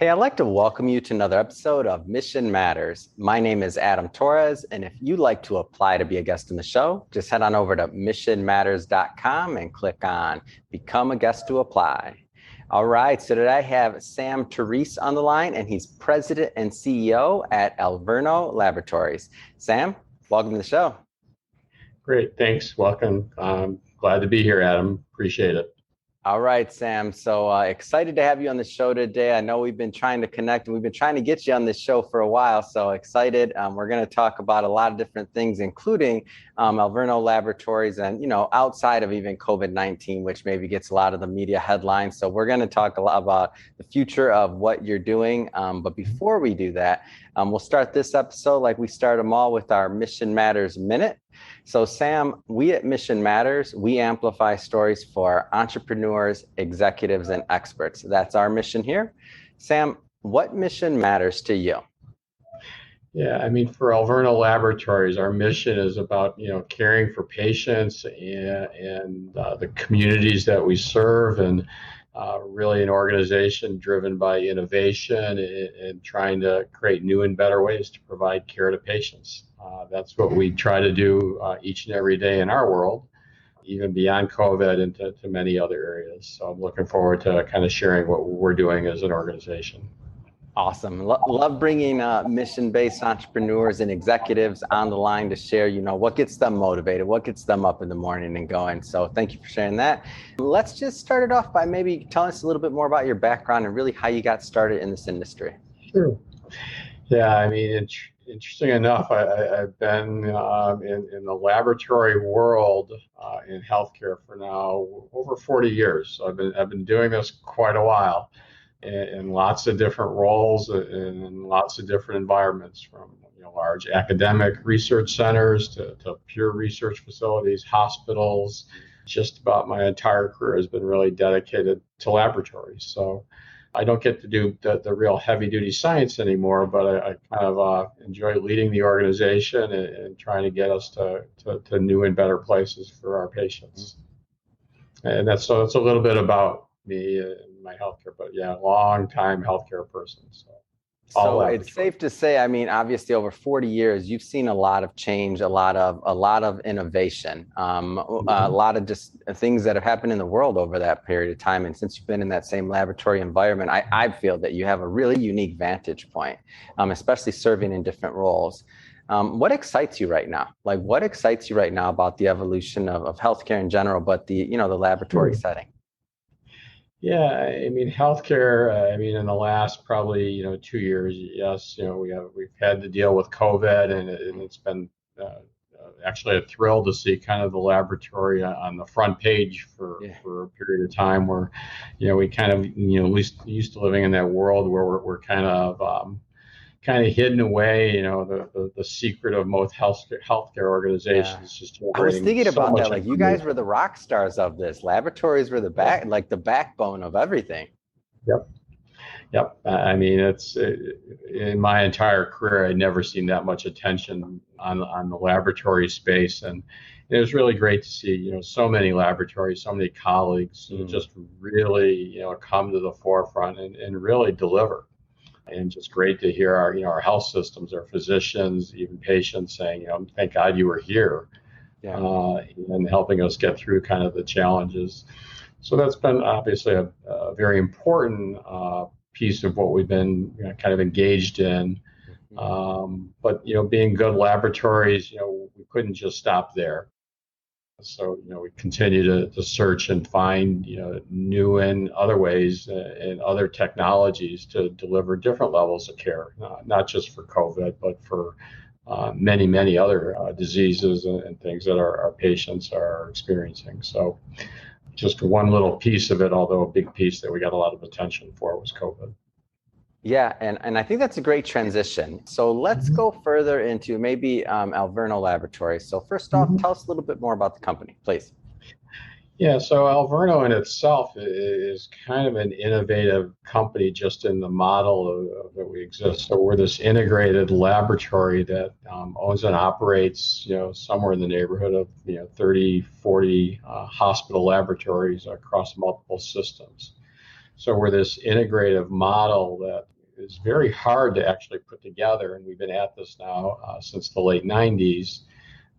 Hey, I'd like to welcome you to another episode of Mission Matters. My name is Adam Torres, and if you'd like to apply to be a guest in the show, just head on over to missionmatters.com and click on Become a Guest to Apply. All right, so today I have Sam Terese on the line, and he's President and CEO at Alverno Laboratories. Sam, welcome to the show. Great, thanks. Welcome. Glad to be here, Adam. Appreciate it. All right, Sam. So excited to have you on the show today. I know we've been trying to connect and we've been trying to get you on this show for a while. So excited. We're going to talk about a lot of different things, including Alverno Laboratories and, outside of even COVID-19, which maybe gets a lot of the media headlines. So we're going to talk a lot about the future of what you're doing. But before we do that, we'll start this episode like we start them all with our Mission Matters Minute. So Sam, we at Mission Matters, we amplify stories for entrepreneurs, executives, and experts. That's our mission here. Sam, what mission matters to you? Yeah, for Alverno Laboratories, our mission is about, caring for patients and the communities that we serve, and really an organization driven by innovation and trying to create new and better ways to provide care to patients. That's what we try to do each and every day in our world, even beyond COVID and to many other areas. So I'm looking forward to kind of sharing what we're doing as an organization. Awesome. Love bringing mission-based entrepreneurs and executives on the line to share, what gets them motivated, what gets them up in the morning and going. So thank you for sharing that. Let's just start it off by maybe telling us a little bit more about your background and really how you got started in this industry. Sure. Yeah, interesting enough, I've been in the laboratory world in healthcare for now over 40 years. So I've been doing this quite a while. In lots of different roles in lots of different environments, from large academic research centers to pure research facilities, hospitals. Just about my entire career has been really dedicated to laboratories. So I don't get to do the real heavy-duty science anymore, but I kind of enjoy leading the organization and trying to get us to new and better places for our patients. And that's a little bit about me and my healthcare, but yeah, long time healthcare person. So it's safe to say, obviously over 40 years, you've seen a lot of change, a lot of innovation, a lot of just things that have happened in the world over that period of time. And since you've been in that same laboratory environment, I feel that you have a really unique vantage point, especially serving in different roles. What excites you right now? Like, what excites you right now about the evolution of healthcare in general, but the laboratory setting? Yeah, healthcare. In the last probably 2 years, yes, we've had to deal with COVID, and it's been actually a thrill to see kind of the laboratory on the front page for a period of time where we kind of at least used to living in that world where we're kind of hidden away, the secret of most healthcare organizations. Yeah. Just I was thinking about that. Like, you guys were the rock stars of this. Laboratories were the backbone of everything. Yep. It's in my entire career, I'd never seen that much attention on the laboratory space, and it was really great to see, so many laboratories, so many colleagues just really, come to the forefront and really deliver. And just great to hear our health systems, our physicians, even patients saying, thank God you were here, and helping us get through kind of the challenges. So that's been obviously a very important piece of what we've been kind of engaged in. But being good laboratories, we couldn't just stop there. So, we continue to search and find, new and other ways and other technologies to deliver different levels of care, not just for COVID, but for many, many other diseases and things that our patients are experiencing. So just one little piece of it, although a big piece that we got a lot of attention for, was COVID. Yeah, and I think that's a great transition. So let's go further into maybe Alverno Laboratories. So first off, tell us a little bit more about the company, please. Yeah, so Alverno in itself is kind of an innovative company just in the model that we exist. So we're this integrated laboratory that owns and operates, somewhere in the neighborhood of 30, 40 hospital laboratories across multiple systems. So we're this integrative model that is very hard to actually put together, and we've been at this now since the late 90s,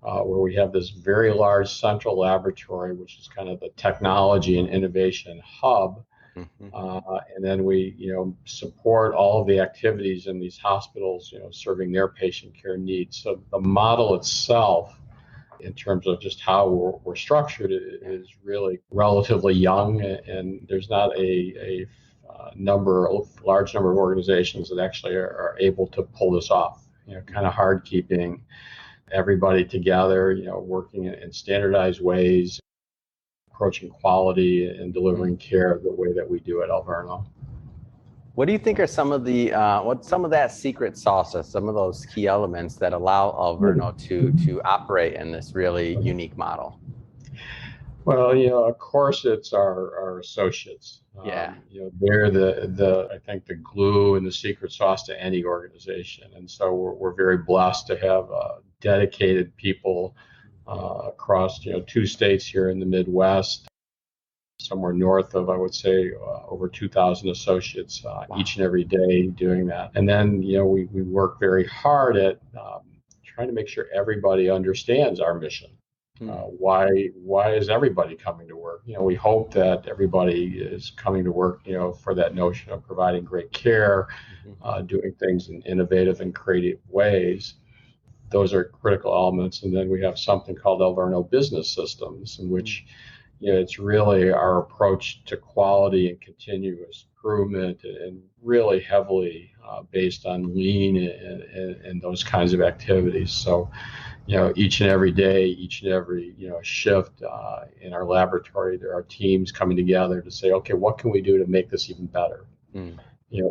where we have this very large central laboratory, which is kind of the technology and innovation hub. And then we, support all of the activities in these hospitals, serving their patient care needs. So the model itself, in terms of just how we're structured, is really relatively young, and there's not a large number of organizations that actually are able to pull this off. Kind of hard keeping everybody together, working in standardized ways, approaching quality and delivering care the way that we do at Alverno. What do you think are some of that secret sauce, some of those key elements that allow Alverno to operate in this really unique model? Well, of course, it's our associates. Yeah. They're I think the glue and the secret sauce to any organization, and so we're very blessed to have dedicated people across 2 states here in the Midwest, somewhere north of, I would say, over 2,000 associates each and every day doing that. And then, we work very hard at trying to make sure everybody understands our mission. Why is everybody coming to work? We hope that everybody is coming to work, for that notion of providing great care, doing things in innovative and creative ways. Those are critical elements. And then we have something called Alverno Business Systems, in which it's really our approach to quality and continuous improvement, and really heavily based on lean and those kinds of activities. So, each and every day, each and every shift in our laboratory, there are teams coming together to say, okay, what can we do to make this even better?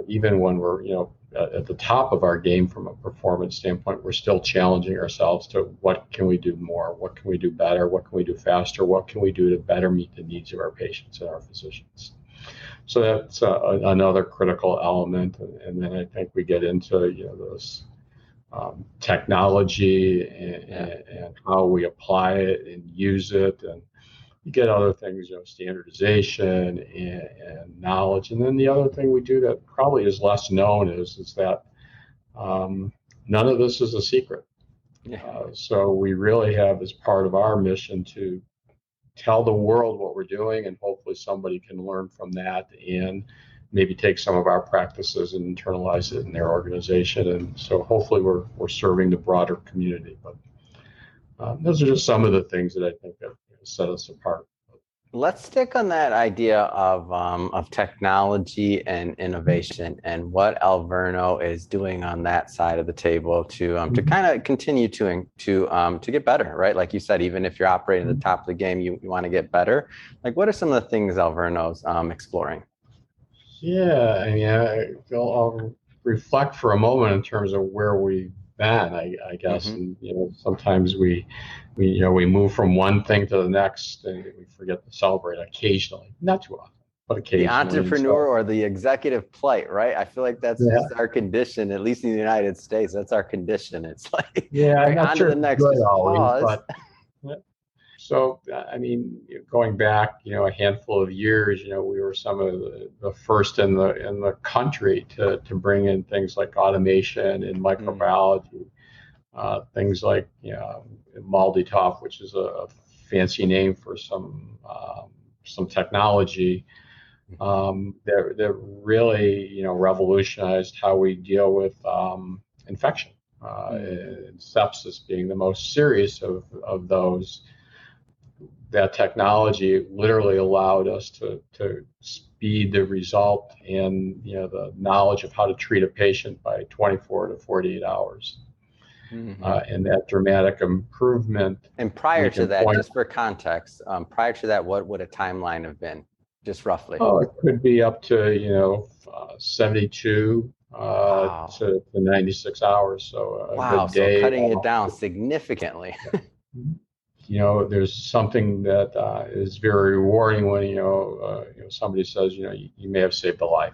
Even when we're at the top of our game from a performance standpoint, we're still challenging ourselves to what can we do more, what can we do better, what can we do faster, what can we do to better meet the needs of our patients and our physicians. So that's another critical element. And then I think we get into those technology and how we apply it and use it, and you get other things, standardization and knowledge. And then the other thing we do that probably is less known is that none of this is a secret. So we really have, as part of our mission, to tell the world what we're doing, and hopefully somebody can learn from that and maybe take some of our practices and internalize it in their organization. And so hopefully we're serving the broader community. But those are just some of the things that I think that set us apart. Let's stick on that idea of technology and innovation, and what Alverno is doing on that side of the table to kind of continue to get better, right? Like you said, even if you're operating at the top of the game, you want to get better. Like, what are some of the things Alverno's exploring? Yeah, I mean, I'll reflect for a moment in terms of where we've been, I guess. And sometimes we move from one thing to the next, and we forget to celebrate occasionally, not too often, but occasionally. The entrepreneur or the executive plight, right? I feel like that's just our condition, at least in the United States. That's our condition. It's like, I'm not on sure to the next pause. So, I mean, going back, a handful of years, we were some of the first in the country to bring in things like automation and microbiology, things like, MALDI-TOF, which is a fancy name for some technology that really, revolutionized how we deal with infection, and sepsis being the most serious of those. That technology literally allowed us to speed the result and the knowledge of how to treat a patient by 24 to 48 hours. And that dramatic improvement. And prior to that, just for context, prior to that, what would a timeline have been, just roughly? Oh, it could be up to 72 to 96 hours. So a good day. So cutting it down significantly. There's something that is very rewarding when somebody says you may have saved a life.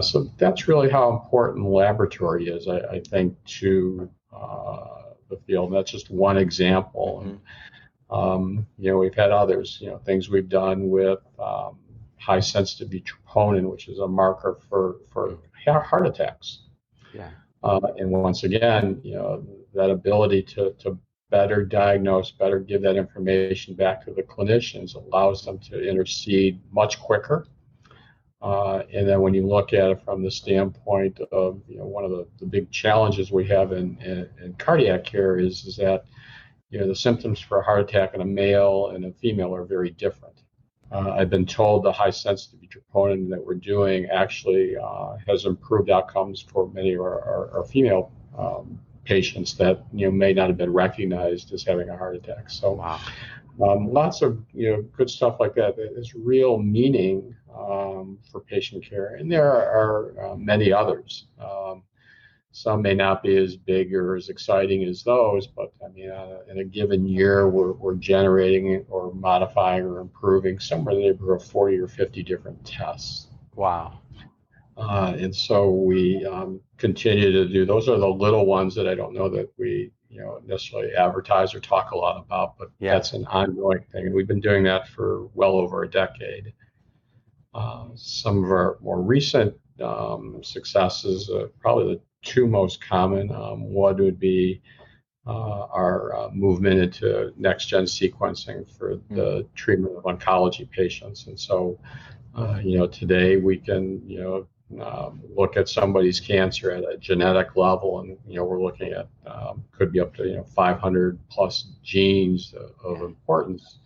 So that's really how important laboratory is, I think, to the field. And that's just one example. And, we've had others. Things we've done with high sensitivity troponin, which is a marker for heart attacks. Yeah. And once again, that ability to better diagnose, better give that information back to the clinicians allows them to intercede much quicker. And then when you look at it from the standpoint of, one of the big challenges we have in cardiac care is that, the symptoms for a heart attack in a male and a female are very different. I've been told the high sensitivity troponin that we're doing actually has improved outcomes for many of our female patients that may not have been recognized as having a heart attack. So wow. Lots of good stuff like that. There's real meaning for patient care, and there are many others. Some may not be as big or as exciting as those, but I mean, in a given year, we're generating or modifying or improving somewhere in the neighborhood of 40 or 50 different tests. Wow. And so we continue to do. Those are the little ones that I don't know that we necessarily advertise or talk a lot about, but that's an ongoing thing, and we've been doing that for well over a decade. Some of our more recent successes, probably the two most common. One would be our movement into next-gen sequencing for the treatment of oncology patients. And so, today we can, look at somebody's cancer at a genetic level, and we're looking at could be up to 500 plus genes of importance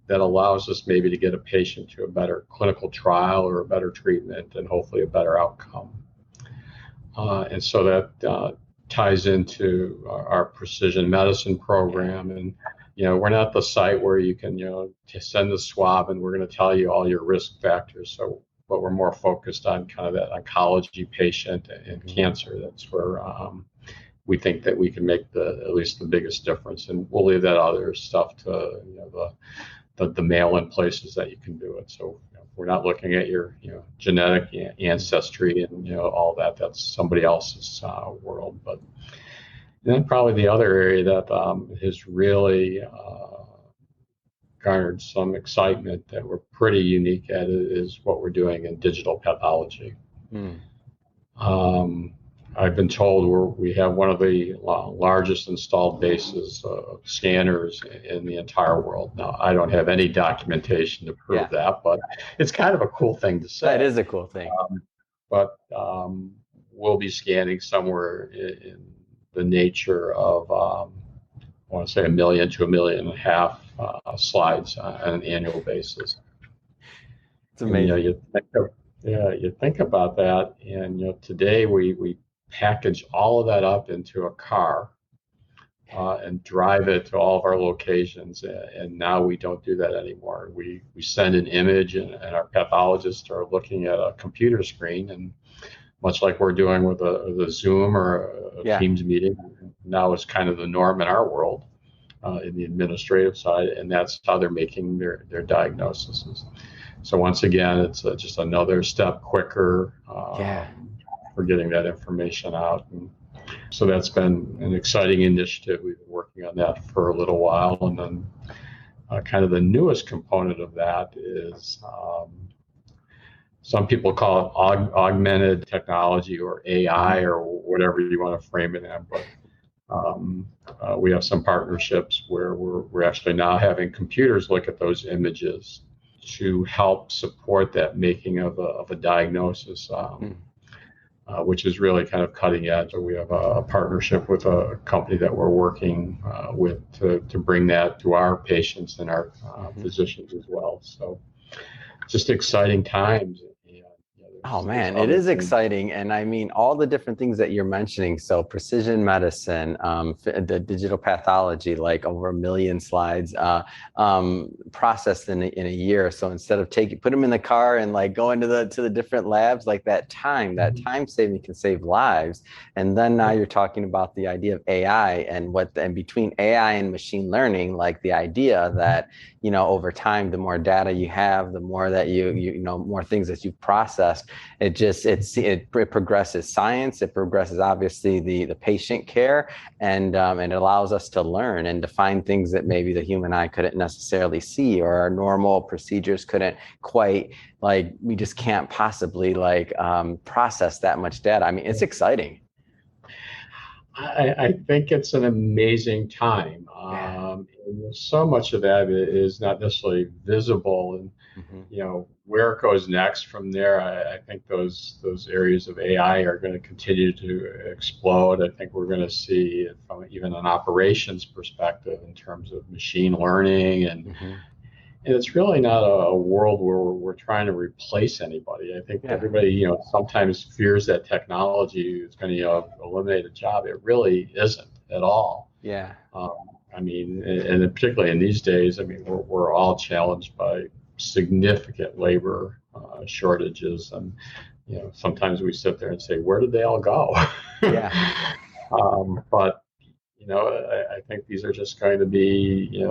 that allows us maybe to get a patient to a better clinical trial or a better treatment and hopefully a better outcome. And so that ties into our precision medicine program. And, we're not the site where you can, send the swab and we're going to tell you all your risk factors. But we're more focused on kind of that oncology patient and cancer. That's where we think that we can make at least the biggest difference. And we'll leave that other stuff to, the mail-in places that you can do it. So we're not looking at your genetic ancestry and all that. That's somebody else's world. But then probably the other area that has really garnered some excitement that we're pretty unique at is what we're doing in digital pathology. I've been told we have one of the largest installed bases of scanners in the entire world. Now, I don't have any documentation to prove that, but it's kind of a cool thing to say. That is a cool thing. But we'll be scanning somewhere in the nature of, I want to say 1 million to 1.5 million slides on an annual basis. It's amazing. And, you think about that, and today we package all of that up into a car and drive it to all of our locations. And now we don't do that anymore. We send an image, and our pathologists are looking at a computer screen, and much like we're doing with a Zoom or a Teams meeting, now it's kind of the norm in our world in the administrative side, and that's how they're making their diagnoses. So once again, it's just another step quicker for getting that information out. And so that's been an exciting initiative. We've been working on that for a little while. And then kind of the newest component of that is some people call it augmented technology or AI or whatever you want to frame it in. But we have some partnerships where we're actually now having computers look at those images to help support that making of a diagnosis, which is really kind of cutting edge. So we have a partnership with a company that we're working with to bring that to our patients and our physicians as well. So just exciting times. Oh man, it is exciting. And I mean, all the different things that you're mentioning. So precision medicine, the digital pathology, like over 1 million slides processed in a year. So instead of put them in the car and like going to the different labs, like that time saving can save lives. And then now you're talking about the idea of AI and between AI and machine learning, like the idea that, over time, the more data you have, the more that you more things that you process, it progresses science, it progresses obviously the patient care, and it allows us to learn and to find things that maybe the human eye couldn't necessarily see, or our normal procedures couldn't quite, like, we just can't possibly process that much data. I mean, it's exciting. I think it's an amazing time. And so much of that is not necessarily visible, and where it goes next from there. I think those areas of AI are going to continue to explode. I think we're going to see it from even an operations perspective in terms of machine learning, and it's really not a world where we're trying to replace anybody. I think everybody, sometimes fears that technology is going to eliminate a job. It really isn't at all. Yeah. I mean, and particularly in these days, I mean, we're all challenged by significant labor shortages, and sometimes we sit there and say, where did they all go? Yeah. But I think these are just going to be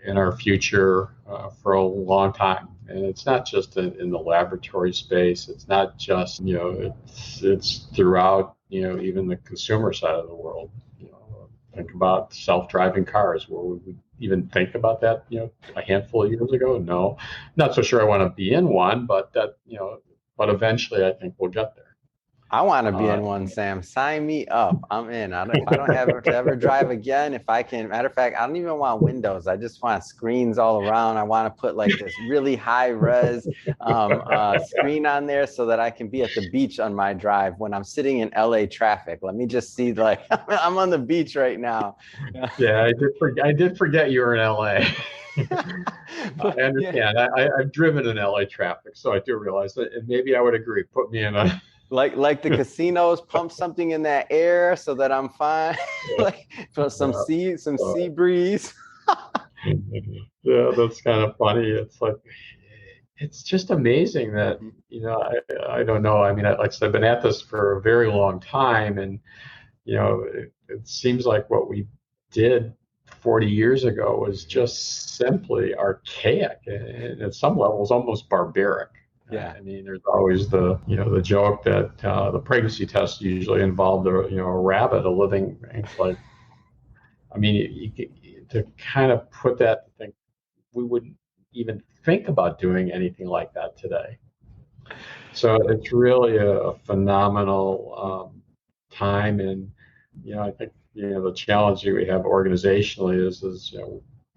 in our future for a long time. And it's not just in the laboratory space. It's not just, it's throughout, even the consumer side of the world. Think about self-driving cars. Would we even think about that, a handful of years ago? No, not so sure I want to be in one, but but eventually I think we'll get there. I want to be in one, Sam. Sign me up. I'm in. If I don't have to ever drive again, if I can, matter of fact, I don't even want windows. I just want screens all around. I want to put like this really high res screen on there so that I can be at the beach on my drive when I'm sitting in LA traffic. Let me just see, like, I'm on the beach right now. Yeah, I did forget you were in LA. I understand. I've driven in LA traffic, so I do realize that, and maybe I would agree. Put me in a like the casinos pump something in that air so that I'm fine. Like for some sea breeze. Yeah, that's kind of funny. It's like, it's just amazing that, I don't know. I mean, like I said, I've been at this for a very long time, and it seems like what we did 40 years ago was just simply archaic, and at some levels almost barbaric. Yeah. I mean, there's always the joke that the pregnancy test usually involved a rabbit, a living. It's like, I mean, to kind of put that, think we wouldn't even think about doing anything like that today. So it's really a phenomenal time, and I think the challenge that we have organizationally is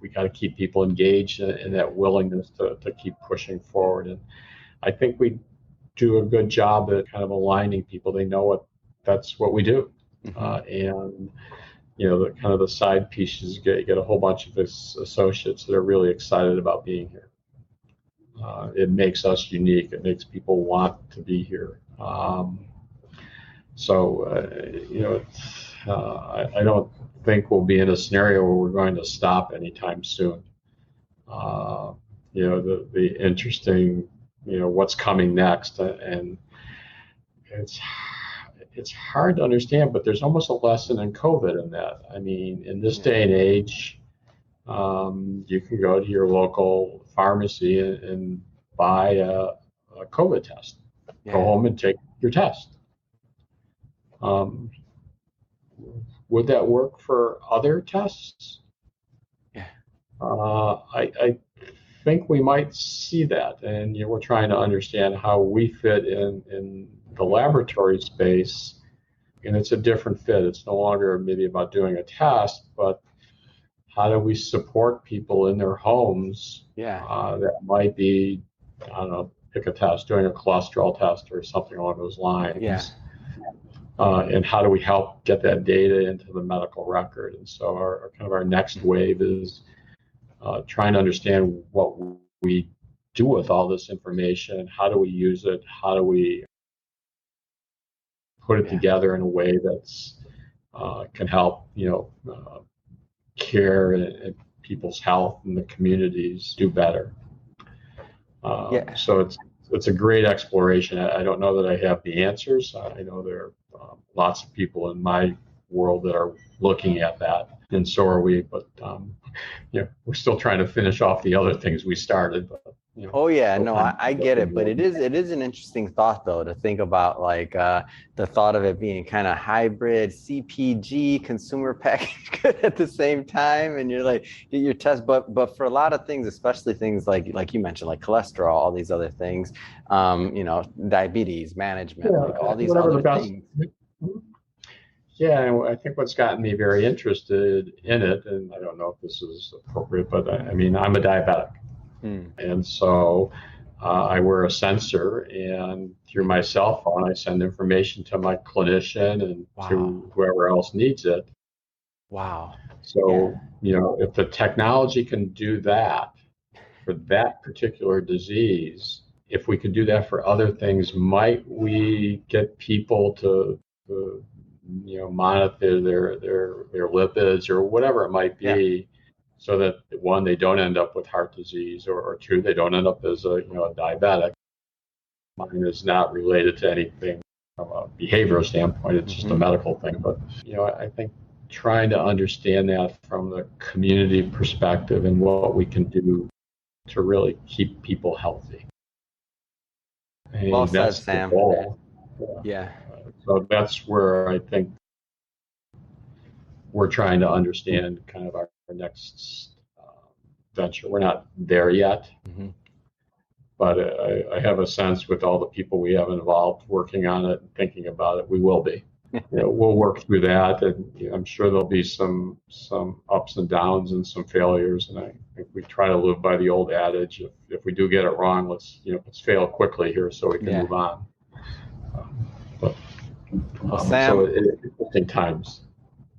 we got to keep people engaged in that willingness to keep pushing forward. And I think we do a good job at kind of aligning people. They know that's what we do. And the kind of the side pieces, get a whole bunch of associates that are really excited about being here. It makes us unique. It makes people want to be here. I don't think we'll be in a scenario where we're going to stop anytime soon. The interesting, what's coming next, and it's hard to understand, but there's almost a lesson in COVID in that. I mean, in this day and age, you can go to your local pharmacy and buy a COVID test. Go home and take your test. Would that work for other tests? Yeah. I think we might see that, and we're trying to understand how we fit in the laboratory space, and it's a different fit. It's no longer maybe about doing a test, but how do we support people in their homes? That might be, I don't know, pick a test, doing a cholesterol test or something along those lines. And how do we help get that data into the medical record? And so our next wave is trying to understand what we do with all this information. How do we use it? How do we put it together in a way that's can help care and people's health and the communities do better? So it's a great exploration. I don't know that I have the answers. I know there are lots of people in my world that are looking at that, and so are we. But we're still trying to finish off the other things we started. But Oh yeah, so no, far. I get it, but it is an interesting thought though to think about like the thought of it being kind of hybrid CPG consumer packaged good at the same time, and you're like get your test, but for a lot of things, especially things like you mentioned, like cholesterol, all these other things, diabetes management, Yeah, like all these whatever the other best. things. Yeah, and I think what's gotten me very interested in it, and I don't know if this is appropriate, but I mean, I'm a diabetic. Hmm. And so I wear a sensor, and through my cell phone, I send information to my clinician and Wow, to whoever else needs it. wow, yeah, So, if the technology can do that for that particular disease, if we could do that for other things, might we get people to monitor their lipids or whatever it might yeah. be, so that one, they don't end up with heart disease, or two, they don't end up as a diabetic. Mine is not related to anything from a behavioral standpoint. It's just a Hmm. medical thing. But I think trying to understand that from the community perspective and what we can do to really keep people healthy. Well And said, that's the Sam. goal. Yeah. Yeah. So that's where I think we're trying to understand kind of our next venture. We're not there yet, Hmm. but I have a sense with all the people we have involved working on it and thinking about it, we will be. We'll work through that, and I'm sure there'll be some ups and downs and some failures. And I think we try to live by the old adage: if we do get it wrong, let's fail quickly here so we can Yeah. move on. But Well, so Sam, interesting times.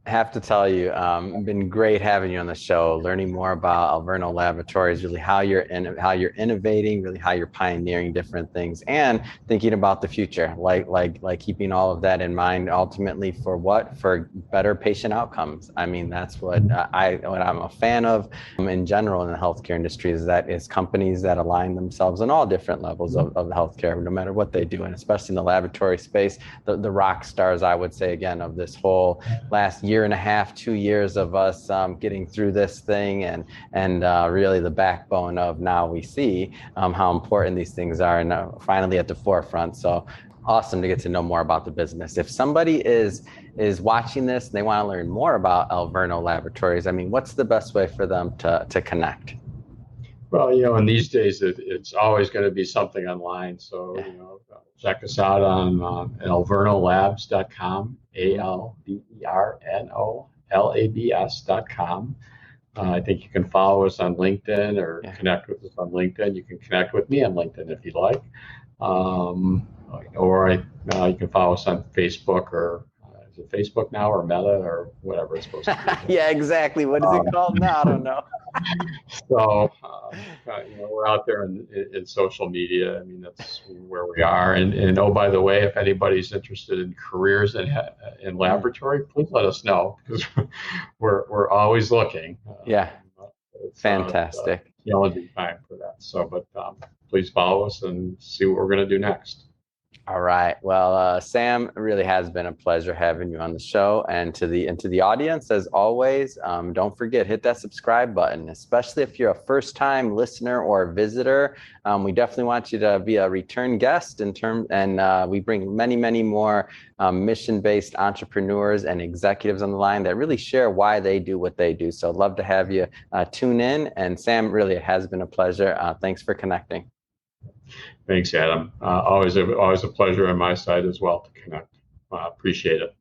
have to tell you, been great having you on the show, learning more about Alverno Laboratories, really how you're innovating, really how you're pioneering different things, and thinking about the future, like keeping all of that in mind. Ultimately, for what? For better patient outcomes. I mean, that's what I'm a fan of in general in the healthcare industry is companies that align themselves on all different levels of healthcare, no matter what they do, and especially in the laboratory space, the rock stars, I would say, again, of this whole last year and a half, 2 years of us getting through this thing, and really the backbone of now we see how important these things are, and finally at the forefront. So awesome to get to know more about the business. If somebody is watching this and they want to learn more about Alverno Laboratories, I mean, what's the best way for them to connect? Well, in these days, it's always going to be something online. So, Yeah. check us out on alvernolabs.com, Mm-hmm. ALVERNOLABS.com. I think you can follow us on LinkedIn or Yeah. connect with us on LinkedIn. You can connect with me on LinkedIn if you'd like. Um, or you can follow us on Facebook, or is it Facebook now, or Meta, or whatever it's supposed to be. Yeah, exactly. What is it Um, called now? I don't know. So, we're out there in social media. I mean, that's where we are. And oh, by the way, if anybody's interested in careers in Mm. laboratory, please let us know, because we're always looking. Yeah, It's a fantastic. challenging time for that. So, but please follow us and see what we're going to do next. All right. Well, Sam, it really has been a pleasure having you on the show. And to the audience, as always, don't forget, hit that subscribe button, especially if you're a first-time listener or visitor. We definitely want you to be a return guest and we bring many, many more mission-based entrepreneurs and executives on the line that really share why they do what they do. So, love to have you tune in. And Sam, really, it has been a pleasure. Thanks for connecting. Thanks, Adam. Always a pleasure on my side as well to connect. Appreciate it.